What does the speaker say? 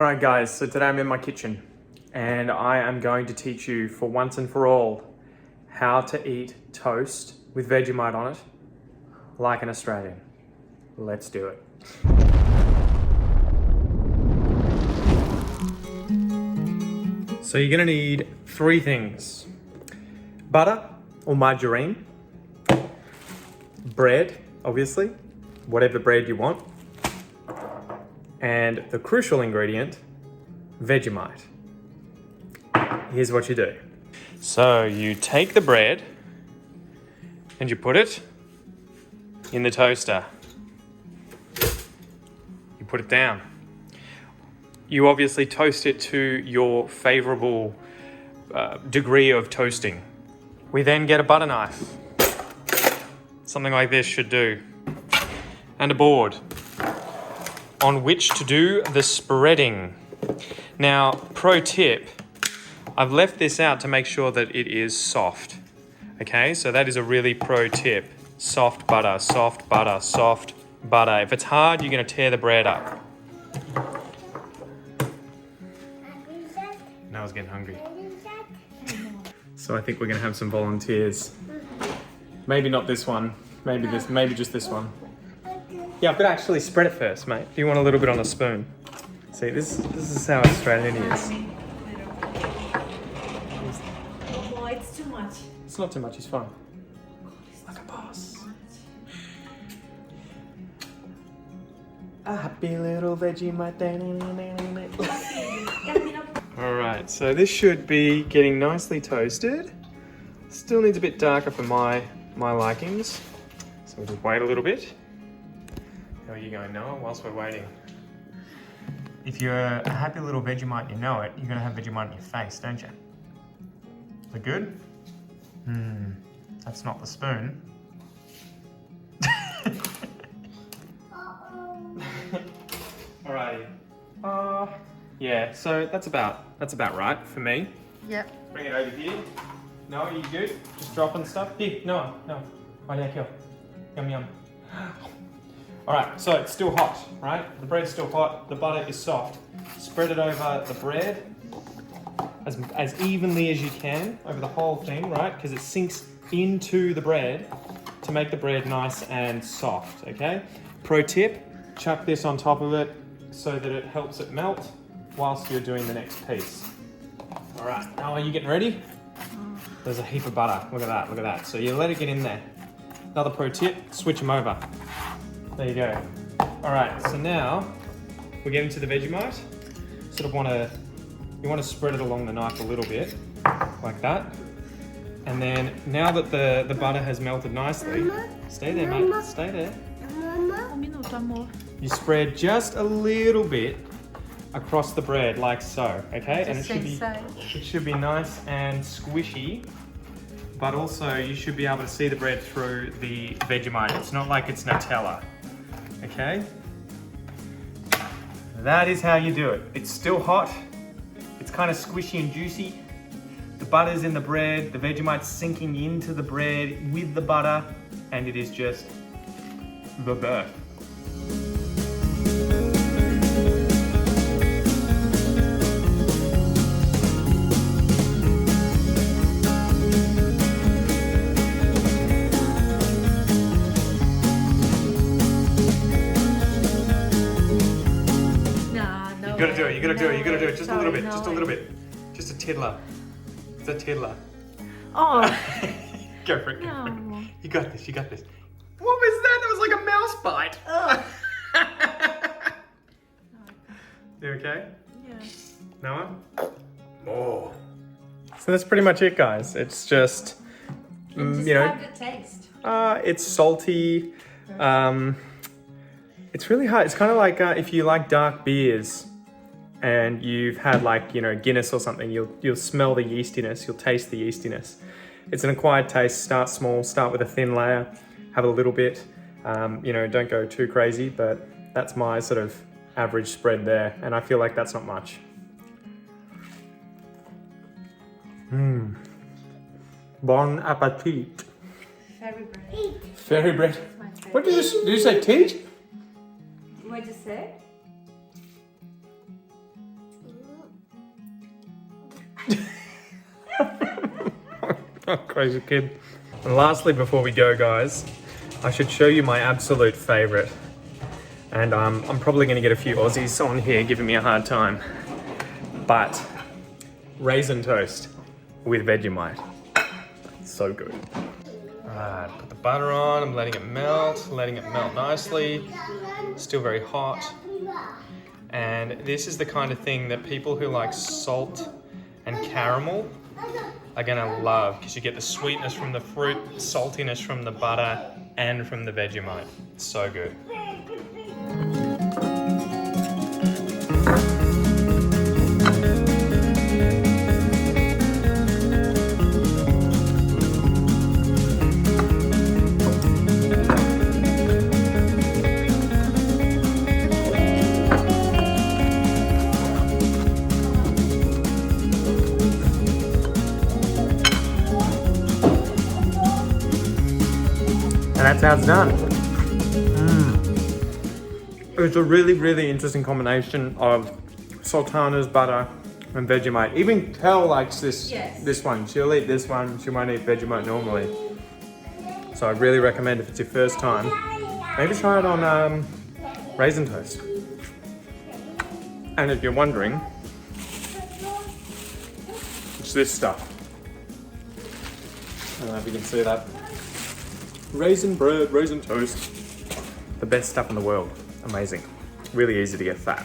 Alright guys, so today I'm in my kitchen and I am going to teach you for once and for all how to eat toast with Vegemite on it like an Australian. Let's do it. So you're gonna need three things: butter or margarine, bread, obviously, whatever bread you want, and the crucial ingredient, Vegemite. Here's what you do. So you take the bread and you put it in the toaster. You put it down. You obviously toast it to your favorable degree of toasting. We then get a butter knife. Something like this should do. And a board on which to do the spreading. Now, pro tip, I've left this out to make sure that it is soft. Okay, so that is a really pro tip. Soft butter, soft butter, soft butter. If it's hard, you're gonna tear the bread up. Now I was getting hungry. So I think we're gonna have some volunteers. Maybe not this one, maybe just this one. Yeah, I've got to actually spread it first, mate. Do you want a little bit on a spoon? See, this is how Australian he is. Oh, it's too much. It's not too much, he's fine. Like a boss. A happy little Vegemite. Alright, so this should be getting nicely toasted. Still needs a bit darker for my likings. So we'll just wait a little bit. How are you going, Noah, whilst we're waiting? If you're a happy little Vegemite and you know it, you're going to have Vegemite in your face, don't you? Is it good? That's not the spoon. Alrighty. Yeah, so that's about right for me. Yep. Bring it over here. Noah, you good? Just dropping stuff? Here, no. Oh yeah, kill. Yum. Alright, so it's still hot, right? The bread's still hot, the butter is soft. Spread it over the bread as evenly as you can over the whole thing, right? Because it sinks into the bread to make the bread nice and soft, okay? Pro tip, chuck this on top of it so that it helps it melt whilst you're doing the next piece. Alright, now are you getting ready? There's a heap of butter, look at that. So you let it get in there. Another pro tip, switch them over. There you go. All right, so now we're getting to the Vegemite. Sort of you want to spread it along the knife a little bit, like that. And then now that the butter has melted nicely, stay there, mate, stay there. You spread just a little bit across the bread, like so, okay? And it should be nice and squishy. But also you should be able to see the bread through the Vegemite. It's not like it's Nutella, okay? That is how you do it. It's still hot. It's kind of squishy and juicy. The butter's in the bread. The Vegemite's sinking into the bread with the butter. And it is just the best. You gotta do it. Just a little bit. Just a tiddler. It's a tiddler. Oh. Go for it. No. You got this. What was that? That was like a mouse bite. You okay? Yeah. Noah? Oh. So that's pretty much it, guys. It's just, Describe the taste. it's salty. It's really hard. It's kind of like if you like dark beers and you've had like, Guinness or something, you'll smell the yeastiness, you'll taste the yeastiness. It's an acquired taste. Start small, start with a thin layer, have a little bit. Don't go too crazy, but that's my sort of average spread there. And I feel like that's not much. Bon appetit. Fairy bread. Fairy bread. What did you say, teach? What did you say? Crazy kid. And lastly, before we go, guys, I should show you my absolute favorite. And I'm probably going to get a few Aussies on here giving me a hard time. But raisin toast with Vegemite. So good. Alright, put the butter on. I'm letting it melt nicely. Still very hot. And this is the kind of thing that people who like salt and caramel are gonna love, because you get the sweetness from the fruit, saltiness from the butter, and from the Vegemite. It's so good. And that's how it's done. It's a really, really interesting combination of sultanas, butter, and Vegemite. Even Kel likes this, this one. She'll eat this one. She won't eat Vegemite normally. So I really recommend, if it's your first time, maybe try it on raisin toast. And if you're wondering, it's this stuff. I don't know if you can see that. Raisin bread, raisin toast. The best stuff in the world. Amazing. Really easy to get fat.